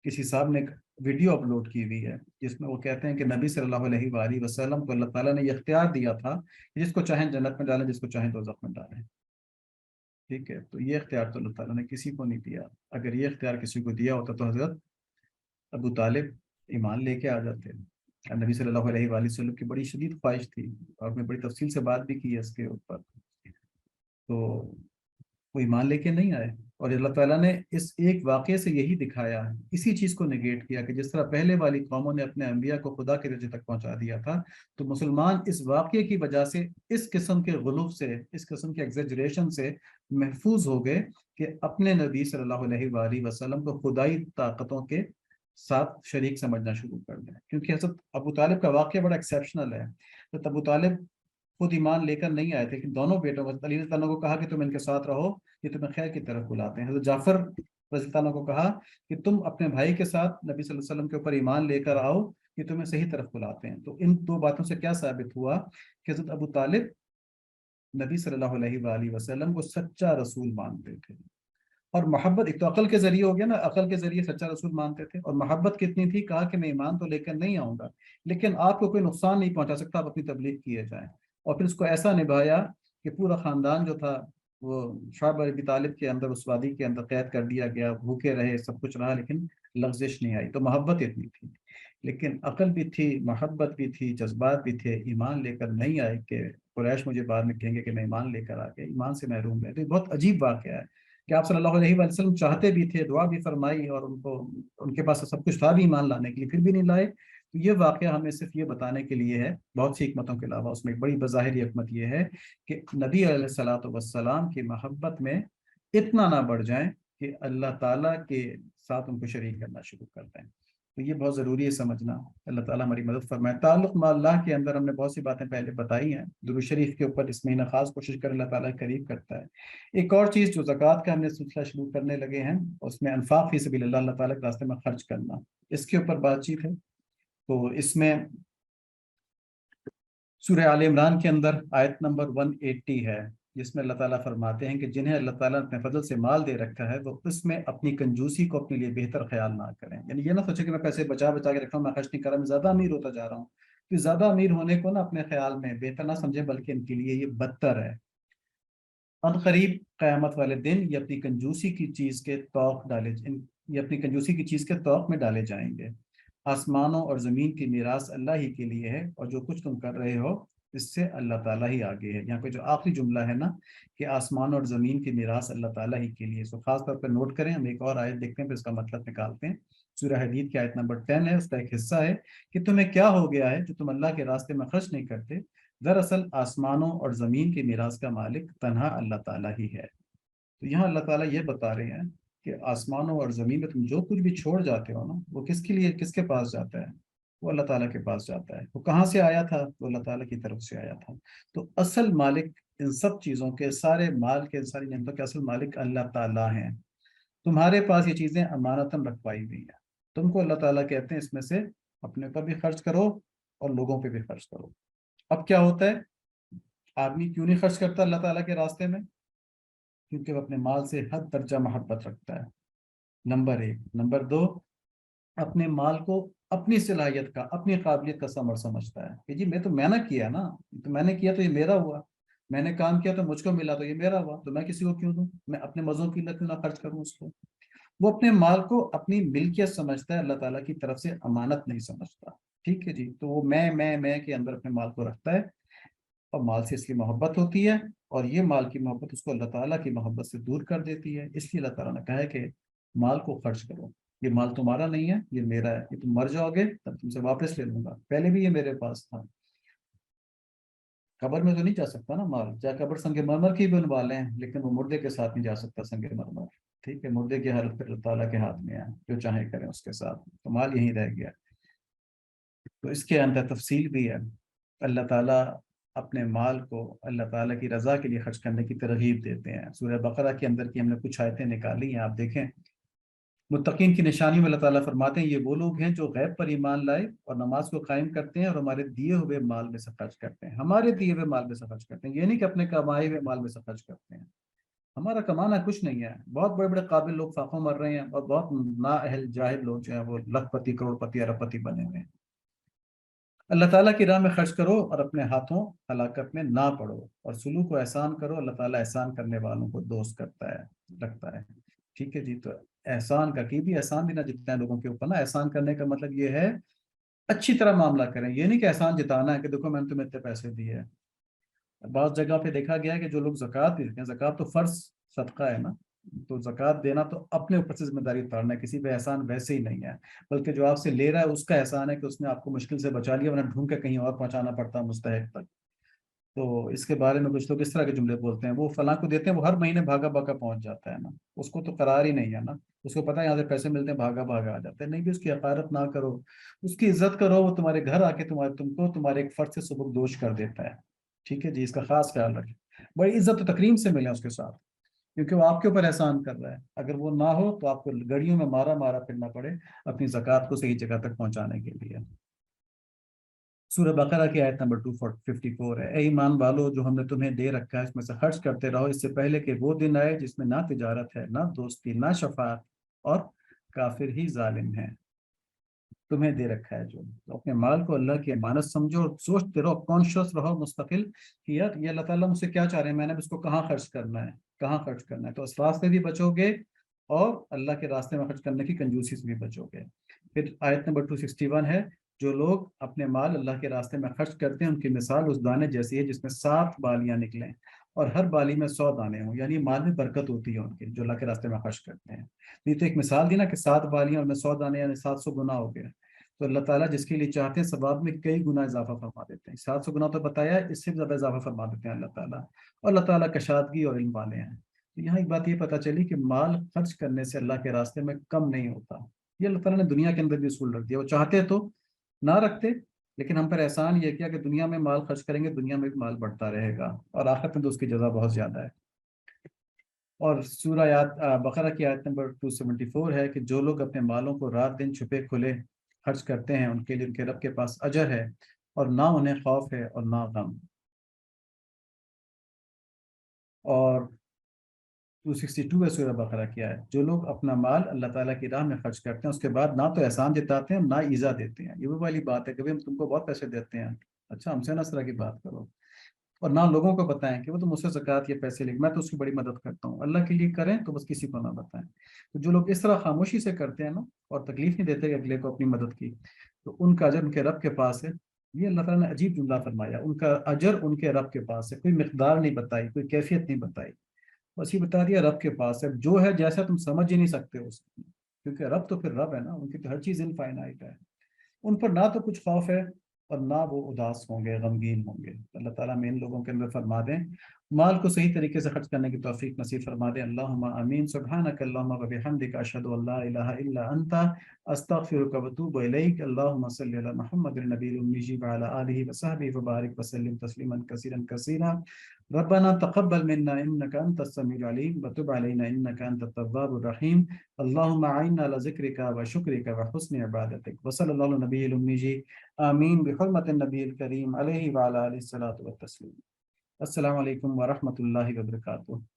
کسی صاحب نے ایک ویڈیو اپلوڈ کی ہوئی ہے جس میں وہ کہتے ہیں کہ نبی صلی اللہ علیہ وآلہ وسلم کو اللہ تعالیٰ نے یہ اختیار دیا تھا کہ جس کو چاہیں جنت میں ڈالیں، جس کو چاہیں دوزخ میں ڈالیں۔ ٹھیک ہے، تو یہ اختیار تو اللہ تعالیٰ نے کسی کو نہیں دیا۔ اگر یہ اختیار کسی کو دیا ہوتا تو حضرت ابو طالب ایمان لے کے آ جاتے ہیں۔ نبی صلی اللہ علیہ وآلہ وسلم کی بڑی شدید خواہش تھی اور میں بڑی تفصیل سے بات بھی کی ہے اس کے اوپر، تو وہ ایمان لے کے نہیں آئے، اور اللہ تعالیٰ نے اس ایک واقعے سے یہی دکھایا، اسی چیز کو نگیٹ کیا کہ جس طرح پہلے والی قوموں نے اپنے انبیاء کو خدا کے درجے تک پہنچا دیا تھا، تو مسلمان اس واقعے کی وجہ سے اس قسم کے غلو سے، اس قسم کے ایگزیجریشن سے محفوظ ہو گئے کہ اپنے نبی صلی اللہ علیہ وآلہ وسلم کو خدائی طاقتوں کے ساتھ شریک سمجھنا شروع کر دیں۔ کیونکہ حضرت ابو طالب کا واقعہ بڑا ایکسیپشنل ہے۔ حضرت ابو طالب خود ایمان لے کر نہیں آئے تھے، لیکن دونوں بیٹوں حضرت علی رضی اللہ عنہ کو کہا کہ تم ان کے ساتھ رہو، یہ تمہیں خیر کی طرف بلاتے ہیں۔ حضرت جعفر رضی اللہ عنہ کو کہا کہ تم اپنے بھائی کے ساتھ نبی صلی اللہ علیہ وسلم کے اوپر ایمان لے کر آؤ، یہ تمہیں صحیح طرف بلاتے ہیں۔ تو ان دو باتوں سے کیا ثابت ہوا کہ حضرت ابو طالب نبی صلی اللہ علیہ وآلہ وسلم کو سچا رسول مانتے تھے، اور محبت ایک تو عقل کے ذریعے ہو گیا نا، عقل کے ذریعے سچا رسول مانتے تھے، اور محبت کتنی تھی، کہا کہ میں ایمان تو لے کر نہیں آؤں گا لیکن آپ کو کوئی نقصان نہیں پہنچا سکتا، آپ اپنی تبلیغ کیے جائیں۔ اور پھر اس کو ایسا نبھایا کہ پورا خاندان جو تھا وہ شعیب ابی طالب کے اندر، اس وادی کے اندر قید کر دیا گیا، بھوکے رہے، سب کچھ رہا لیکن لغزش نہیں آئی۔ تو محبت اتنی تھی، لیکن عقل بھی تھی، محبت بھی تھی، جذبات بھی تھے، ایمان لے کر نہیں آئے کہ قریش مجھے بعد میں کہیں گے کہ میں ایمان لے کر آ گیا، ایمان سے محروم رہے۔ تو یہ بہت عجیب واقعہ ہے کہ آپ صلی اللہ علیہ وآلہ وسلم چاہتے بھی تھے، دعا بھی فرمائی، اور ان کے پاس سب کچھ تھا بھی ایمان لانے کے لیے، پھر بھی نہیں لائے۔ تو یہ واقعہ ہمیں صرف یہ بتانے کے لیے ہے، بہت سی حکمتوں کے علاوہ اس میں ایک بڑی بظاہر حکمت یہ ہے کہ نبی علیہ الصلوۃ والسلام کی محبت میں اتنا نہ بڑھ جائیں کہ اللہ تعالیٰ کے ساتھ ان کو شریک کرنا شروع کر دیں۔ تو یہ بہت ضروری ہے سمجھنا۔ اللہ تعالیٰ ہماری مدد فرمائے۔ تعلق مع اللہ کے اندر ہم نے بہت سی باتیں پہلے بتائی ہیں، درود شریف کے اوپر اس مہینہ خاص کوشش کر اللہ تعالیٰ قریب کرتا ہے۔ ایک اور چیز جو زکوٰۃ کا ہم نے سلسلہ شروع کرنے لگے ہیں، اس میں انفاق فی سبیل اللہ، اللہ تعالیٰ کے راستے میں خرچ کرنا، اس کے اوپر بات چیت ہے۔ تو اس میں سورہ آل عمران کے اندر آیت نمبر 180 ہے جس میں اللہ تعالیٰ فرماتے ہیں کہ جنہیں اللہ تعالیٰ نے اپنے فضل سے مال دے رکھا ہے وہ اس میں اپنی کنجوسی کو اپنے لیے بہتر خیال نہ کریں، یعنی یہ نہ سوچیں کہ میں پیسے بچا بچا کے رکھا ہوں، میں خرچ نہیں کر رہا، میں زیادہ امیر ہوتا جا رہا ہوں، تو زیادہ امیر ہونے کو نا اپنے خیال میں بہتر نہ سمجھیں، بلکہ ان کے لیے یہ بدتر ہے۔ ان قریب قیامت والے دن یہ اپنی کنجوسی کی چیز کے توق یہ اپنی کنجوسی کی چیز کے توق میں ڈالے جائیں گے۔ آسمانوں اور زمین کی میراث اللہ ہی کے لیے ہے، اور جو کچھ تم کر رہے ہو اس سے اللہ تعالیٰ ہی آگے ہے۔ یہاں پہ جو آخری جملہ ہے نا کہ آسمان اور زمین کی میراث اللہ تعالیٰ ہی کے لیے، سو خاص طور پہ نوٹ کریں، ہم ایک اور آیت دیکھتے ہیں پھر اس کا مطلب نکالتے ہیں۔ سورہ حدید کی آیت نمبر 10 ہے، اس کا ایک حصہ ہے کہ تمہیں کیا ہو گیا ہے جو تم اللہ کے راستے میں خرچ نہیں کرتے، دراصل آسمانوں اور زمین کی میراث کا مالک تنہا اللہ تعالیٰ ہی ہے۔ تو یہاں اللہ تعالیٰ یہ بتا رہے ہیں کہ آسمانوں اور زمین میں تم جو کچھ بھی چھوڑ جاتے ہو نا، وہ کس کے لیے، کس کے پاس جاتا ہے؟ وہ اللہ تعالیٰ کے پاس جاتا ہے۔ وہ کہاں سے آیا تھا؟ وہ اللہ تعالیٰ کی طرف سے آیا تھا۔ تو اصل مالک ان سب چیزوں کے، سارے مال کے، ساری نعمتوں کے اصل مالک اللہ تعالیٰ ہیں۔ تمہارے پاس یہ چیزیں امانتاً رکھوائی ہوئی ہیں، تم کو اللہ تعالیٰ کہتے ہیں اس میں سے اپنے پر بھی خرچ کرو اور لوگوں پہ بھی خرچ کرو۔ اب کیا ہوتا ہے، آدمی کیوں نہیں خرچ کرتا اللہ تعالیٰ کے راستے میں؟ کیونکہ وہ اپنے مال سے حد درجہ محبت رکھتا ہے، نمبر ایک۔ نمبر دو، اپنے مال کو اپنی صلاحیت کا، اپنی قابلیت کا ثمر سمجھتا ہے کہ جی میں تو محنت کیا نا، تو میں نے کیا تو یہ میرا ہوا، میں نے کام کیا تو مجھ کو ملا تو یہ میرا ہوا، تو میں کسی کو کیوں دوں، میں اپنے مزوں کی لت نہ خرچ کروں اس کو۔ وہ اپنے مال کو اپنی ملکیت سمجھتا ہے، اللہ تعالیٰ کی طرف سے امانت نہیں سمجھتا۔ ٹھیک ہے جی، تو وہ میں کے اندر اپنے مال کو رکھتا ہے، اور مال سے اس کی محبت ہوتی ہے، اور یہ مال کی محبت اس کو اللہ تعالیٰ کی محبت سے دور کر دیتی ہے۔ اس لیے اللہ تعالیٰ نے کہا ہے کہ مال کو خرچ کرو، یہ مال تمہارا نہیں ہے، یہ میرا ہے، یہ تم مر جاؤ گے تب تم سے واپس لے لوں گا، پہلے بھی یہ میرے پاس تھا۔ قبر میں تو نہیں جا سکتا نا مال، چاہے قبر سنگ مرمر کی بنوا لیں، لیکن وہ مردے کے ساتھ نہیں جا سکتا سنگ مرمر۔ ٹھیک ہے، مردے کی حالت پھر اللہ تعالیٰ کے ہاتھ میں ہے، جو چاہے کریں اس کے ساتھ، تو مال یہیں رہ گیا۔ تو اس کے اندر تفصیل بھی ہے، اللہ تعالیٰ اپنے مال کو اللہ تعالیٰ کی رضا کے لیے خرچ کرنے کی ترغیب دیتے ہیں۔ سورہ بقرہ کے اندر کی ہم نے کچھ آیتیں نکالی ہیں، آپ دیکھیں۔ متقین کی نشانی میں اللہ تعالیٰ فرماتے ہیں یہ وہ لوگ ہیں جو غیب پر ایمان لائے اور نماز کو قائم کرتے ہیں اور ہمارے دیے ہوئے مال میں سے خرچ کرتے ہیں، ہمارے دیے ہوئے مال میں سے خرچ کرتے ہیں، یہ نہیں کہ اپنے کمائے ہوئے مال میں سے خرچ کرتے ہیں۔ ہمارا کمانا کچھ نہیں ہے، بہت بڑے بڑے قابل لوگ فاقوں مر رہے ہیں، اور بہت نااہل جاہل لوگ جو ہیں وہ لاکھ پتی، کروڑ پتی، ارب پتی بنے ہوئے ہیں۔ اللہ تعالیٰ کی راہ میں خرچ کرو اور اپنے ہاتھوں ہلاکت میں نہ پڑو، اور سلوک و احسان کرو، اللہ تعالیٰ احسان کرنے والوں کو دوست کرتا ہے، رکھتا ہے۔ ٹھیک ہے جی، تو احسان کا کی بھی احسان دینا جتنے لوگوں کے اوپر نا، احسان کرنے کا مطلب یہ ہے اچھی طرح معاملہ کریں، یہ نہیں کہ احسان جتانا ہے کہ دیکھو میں نے تمہیں اتنے پیسے دیے ہیں۔ بعض جگہ پہ دیکھا گیا ہے کہ جو لوگ زکوٰۃ دیتے ہیں، زکوٰۃ تو فرض صدقہ ہے نا، تو زکوٰۃ دینا تو اپنے اوپر سے ذمہ داری اتارنا ہے، کسی پہ احسان ویسے ہی نہیں ہے، بلکہ جو آپ سے لے رہا ہے اس کا احسان ہے کہ اس نے آپ کو مشکل سے بچا لیا، ورنہ ڈھونڈ کے کہیں اور پہنچانا پڑتا مستحق تک۔ تو اس کے بارے میں کچھ لوگ اس طرح کے جملے بولتے ہیں، وہ فلاں کو دیتے ہیں، وہ ہر مہینے بھاگا بھاگا پہنچ جاتا ہے نا، اس کو تو قرار ہی نہیں ہے نا، اس کو پتہ ہے یہاں سے پیسے ملتے ہیں، بھاگا بھاگا آ جاتے ہیں۔ نہیں بھی، اس کی حقارت نہ کرو، اس کی عزت کرو، وہ تمہارے گھر آ کے تم کو تمہارے ایک فرد سے سبک دوش کر دیتا ہے۔ ٹھیک ہے جی، اس کا خاص خیال رکھیں، بڑی عزت و تکریم سے ملیں اس کے ساتھ، کیونکہ وہ آپ کے اوپر احسان کر رہا ہے۔ اگر وہ نہ ہو تو آپ کو گڑیوں میں مارا مارا پھرنا پڑے اپنی زکوٰۃ کو صحیح جگہ تک پہنچانے کے لیے۔ سورہ بقرہ کی آیت نمبر 254 ہے، اے ایمان والو جو ہم نے تمہیں دے رکھا ہے اس میں سے خرچ کرتے رہو، اس سے پہلے کہ وہ دن آئے جس میں نہ تجارت ہے، نہ دوستی، نہ شفاعت، اور کافر ہی ظالم ہیں۔ تمہیں دے رکھا ہے جو، تو اپنے مال کو اللہ کی امانت سمجھو، اور سوچتے رہو، کانشیس رہو مستقل کہ یار یہ اللہ تعالیٰ مجھ سے کیا چاہ رہے ہیں، میں نے اب اس کو کہاں خرچ کرنا ہے، کہاں خرچ کرنا ہے، تو اسراف سے بھی بچو گے اور اللہ کے راستے میں خرچ کرنے کی کنجوسی سے بھی بچو گے۔ پھر آیت نمبر 261 ہے، جو لوگ اپنے مال اللہ کے راستے میں خرچ کرتے ہیں ان کی مثال اس دانے جیسی ہے جس میں 7 بالیاں نکلیں اور ہر بالی میں 100 دانے ہوں، یعنی مال میں برکت ہوتی ہے ان کی جو اللہ کے راستے میں خرچ کرتے ہیں۔ یہ تو ایک مثال دی نا کہ 7 بالیاں اور میں 100 دانے، یعنی 700 گنا ہو گیا۔ تو اللہ تعالیٰ جس کے لیے چاہتے ہیں ثواب میں کئی گنا اضافہ فرما دیتے ہیں، 700 گنا تو بتایا ہے، اس سے بھی زیادہ اضافہ فرما دیتے ہیں اللہ تعالیٰ، اور اللہ تعالیٰ کشادگی اور علم والے ہیں۔ تو یہاں ایک بات یہ پتہ چلی کہ مال خرچ کرنے سے اللہ کے راستے میں کم نہیں ہوتا، یہ اللہ تعالیٰ نے دنیا کے اندر بھی اصول رکھ دیا، وہ چاہتے تو نہ رکھتے، لیکن ہم پر احسان یہ کیا کہ دنیا میں مال خرچ کریں گے، دنیا میں بھی مال بڑھتا رہے گا، اور آخرت میں تو اس کی جزا بہت زیادہ ہے۔ اور سورہ بقرہ کی آیت نمبر 274 ہے کہ جو لوگ اپنے مالوں کو رات دن چھپے کھلے خرچ کرتے ہیں ان کے لیے ان کے رب کے پاس اجر ہے، اور نہ انہیں خوف ہے اور نہ غم۔ اور 262 ہے سورہ بقرہ کی آیت، جو لوگ اپنا مال اللہ تعالیٰ کی راہ میں خرچ کرتے ہیں اس کے بعد نہ تو احسان جتاتے ہیں نہ ایزا دیتے ہیں، یہ وہ والی بات ہے کہ ہم تم کو بہت پیسے دیتے ہیں، اچھا ہم سے نہ اس طرح کی بات کرو، اور نہ لوگوں کو بتائیں کہ وہ تو مجھ سے زکوٰۃ یا پیسے لے، میں تو اس کی بڑی مدد کرتا ہوں، اللہ کے لیے کریں تو بس کسی کو نہ بتائیں۔ تو جو لوگ اس طرح خاموشی سے کرتے ہیں نا اور تکلیف نہیں دیتے کہ اگلے کو اپنی مدد کی، تو ان کا اجر ان کے رب کے پاس ہے۔ یہ اللہ تعالیٰ نے عجیب جملہ فرمایا، ان کا اجر ان کے رب کے پاس ہے، کوئی مقدار نہیں بتائی، کوئی کیفیت نہیں بتائی، بس یہ بتا دیا رب کے پاس ہے، جو ہے جیسا تم سمجھ ہی نہیں سکتے اس کی، کیونکہ رب تو پھر رب ہے نا، ان کی تو ہر چیز انفائنائٹ ہے، ان پر نہ تو کچھ خوف ہے اور نہ وہ اداس ہوں گے، غمگین ہوں گے۔ اللہ تعالیٰ میں ان لوگوں کے اندر فرما دیں، مال کو صحیح طریقے سے خرچ کرنے کی توفیق نصیب فرما دیں۔ اللہم آمین۔ سبحانک اللہم و بحمدک، اشہد ان لا الہ الا انت، استغفرک و اتوب الیک۔ اللہم صلی علی محمد النبی الامی وعلی آلہ وصحبہ وبارک وسلم تسلیما کثیرا کثیرا۔ ربنا تقبل منا انك انت السميع العليم وتب علينا انك انت التواب الرحيم۔ اللهم اعنا على ذكرك وشكرك وحسن عبادتك، وصلى الله على النبي الأمي آمين بحرمة النبي الكريم عليه وعلى آله الصلاة والتسليم۔ السلام علیکم ورحمۃ اللہ وبرکاتہ۔